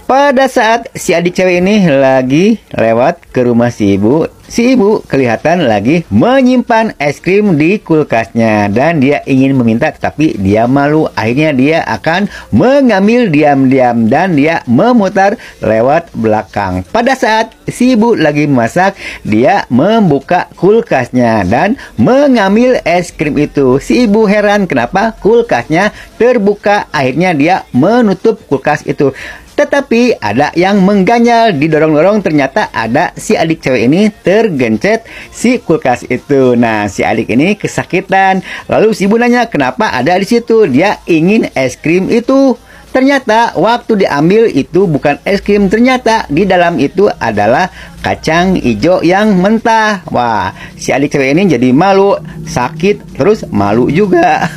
Pada saat si adik cewek ini lagi lewat ke rumah si ibu kelihatan lagi menyimpan es krim di kulkasnya dan dia ingin meminta tetapi dia malu. Akhirnya dia akan mengambil diam-diam dan dia memutar lewat belakang. Pada saat si ibu lagi masak, dia membuka kulkasnya dan mengambil es krim itu. Si ibu heran kenapa kulkasnya terbuka. Akhirnya dia menutup kulkas itu. Tetapi ada yang mengganjal, didorong-dorong ternyata ada si adik cewek ini tergencet si kulkas itu. Nah, si adik ini kesakitan. Lalu si ibu nanya kenapa ada di situ. Dia ingin es krim itu. Ternyata waktu diambil itu bukan es krim, ternyata di dalam itu adalah kacang hijau yang mentah. Wah, si adik cewek ini jadi malu, sakit, terus malu juga.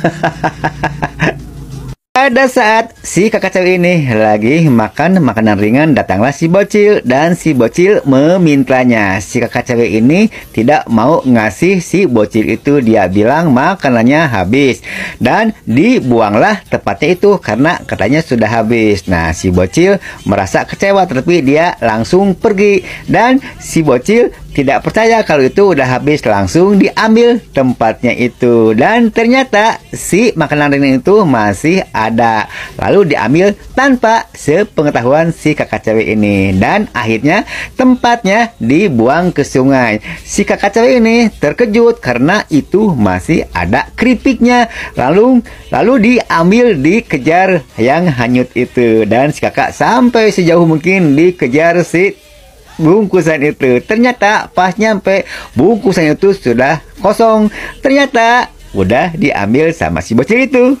Pada saat si kakak cewek ini lagi makan makanan ringan, datanglah si bocil dan si bocil memintanya. Si kakak cewek ini tidak mau ngasih si bocil itu. Dia bilang makanannya habis dan dibuanglah tempatnya itu karena katanya sudah habis. Nah, si bocil merasa kecewa tetapi dia langsung pergi dan si bocil tidak percaya kalau itu udah habis, langsung diambil tempatnya itu. Dan ternyata si makanan ringan itu masih ada. Lalu diambil tanpa sepengetahuan si kakak cewek ini. Dan akhirnya tempatnya dibuang ke sungai. Si kakak cewek ini terkejut karena itu masih ada keripiknya. Lalu diambil, dikejar yang hanyut itu. Dan si kakak sampai sejauh mungkin dikejar si bungkusan itu. Ternyata pas nyampe bungkusan itu sudah kosong. Ternyata udah diambil sama si bocil itu.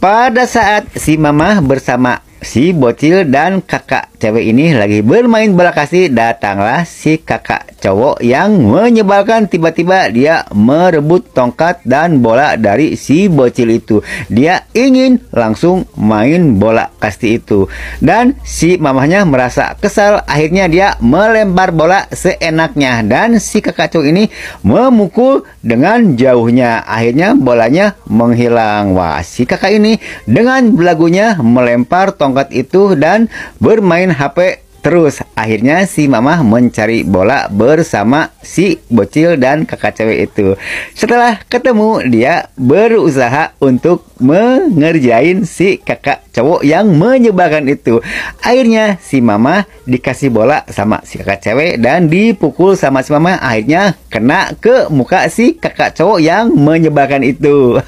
Pada saat si mama bersama si bocil dan kakak cewek ini lagi bermain bola kasti, datanglah si kakak cowok yang menyebalkan. Tiba-tiba dia merebut tongkat dan bola dari si bocil itu. Dia ingin langsung main bola kasti itu. Dan si mamahnya merasa kesal. Akhirnya dia melempar bola seenaknya. Dan si kakak cowok ini memukul dengan jauhnya. Akhirnya bolanya menghilang. Wah, si kakak ini dengan belagunya melempar tongkat itu dan bermain HP terus. Akhirnya si mama mencari bola bersama si bocil dan kakak cewek itu. Setelah ketemu, dia berusaha untuk mengerjain si kakak cowok yang menyebalkan itu. Akhirnya si mama dikasih bola sama si kakak cewek dan dipukul sama si mama. Akhirnya kena ke muka si kakak cowok yang menyebalkan itu.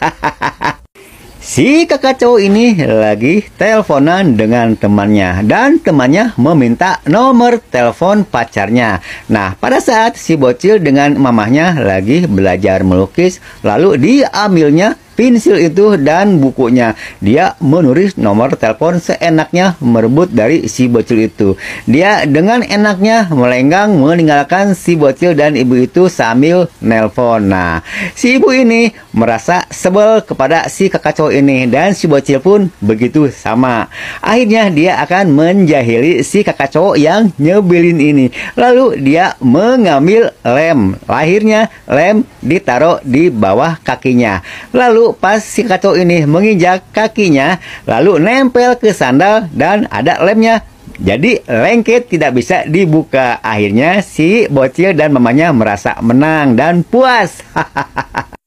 Si kakak cowok ini lagi teleponan dengan temannya dan temannya meminta nomor telepon pacarnya. Nah, pada saat si bocil dengan mamahnya lagi belajar melukis, lalu diambilnya pensil itu dan bukunya. Dia menulis nomor telepon seenaknya, merebut dari si bocil itu. Dia dengan enaknya melenggang meninggalkan si bocil dan ibu itu sambil nelpon. Nah, si ibu ini merasa sebel kepada si kakak cowok ini dan si bocil pun begitu sama. Akhirnya dia akan menjahili si kakak cowok yang nyebelin ini. Lalu dia mengambil lem. Akhirnya lem ditaruh di bawah kakinya. Lalu pas si kakak cowok ini menginjak kakinya, lalu nempel ke sandal dan ada lemnya. Jadi lengket, tidak bisa dibuka. Akhirnya si bocil dan mamanya merasa menang dan puas.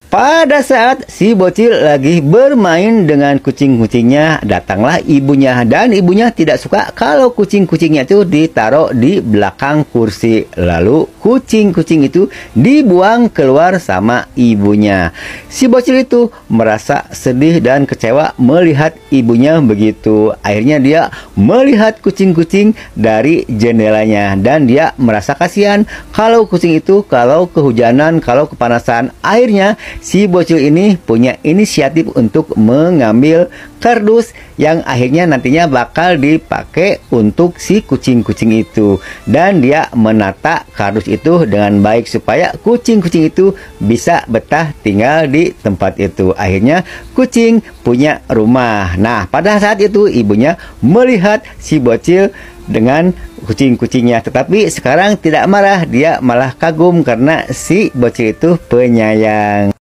Pada saat si bocil lagi bermain dengan kucing-kucingnya, datanglah ibunya dan ibunya tidak suka kalau kucing-kucingnya itu ditaruh di belakang kursi. Lalu kucing-kucing itu dibuang keluar sama ibunya. Si bocil itu merasa sedih dan kecewa melihat ibunya begitu. Akhirnya dia melihat kucing-kucing dari jendelanya dan dia merasa kasihan kalau kucing itu kalau kehujanan, kalau kepanasan. Akhirnya si bocil ini punya inisiatif untuk mengambil kardus yang akhirnya nantinya bakal dipakai untuk si kucing-kucing itu. Dan dia menata kardus itu dengan baik supaya kucing-kucing itu bisa betah tinggal di tempat itu. Akhirnya kucing punya rumah. Nah, pada saat itu ibunya melihat si bocil dengan kucing-kucingnya, tetapi sekarang tidak marah, dia malah kagum karena si bocil itu penyayang.